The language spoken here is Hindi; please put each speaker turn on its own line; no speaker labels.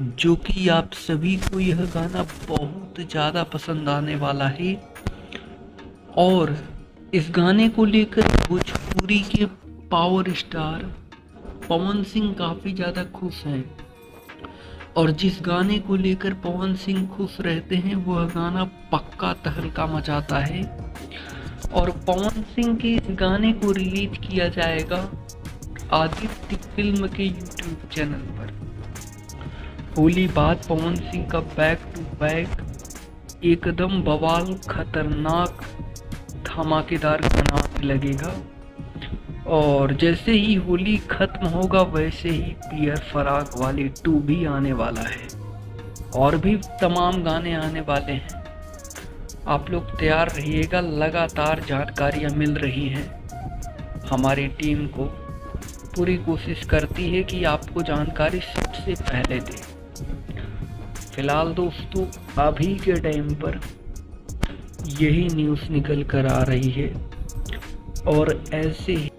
जो कि आप सभी को यह गाना बहुत ज़्यादा पसंद आने वाला है। और इस गाने को लेकर भोजपुरी के पावर स्टार पवन सिंह काफ़ी ज़्यादा खुश हैं। और जिस गाने को लेकर पवन सिंह खुश रहते हैं वह गाना पक्का तहलका मचाता है। और पवन सिंह के इस गाने को रिलीज किया जाएगा आदित्य फिल्म के यूट्यूब चैनल पर। होली बाद पवन सिंह का बैक टू बैक एकदम बवाल खतरनाक धमाकेदार गाना आने लगेगा। और जैसे ही होली खत्म होगा वैसे ही पियर फराक वाली 2 भी आने वाला है। और भी तमाम गाने आने वाले हैं। आप लोग तैयार रहिएगा, लगातार जानकारियां मिल रही हैं। हमारी टीम को पूरी कोशिश करती है कि आपको जानकारी सबसे पहले दे। फिलहाल दोस्तों अभी के टाइम पर यही न्यूज़ निकल कर आ रही है। और ऐसे ही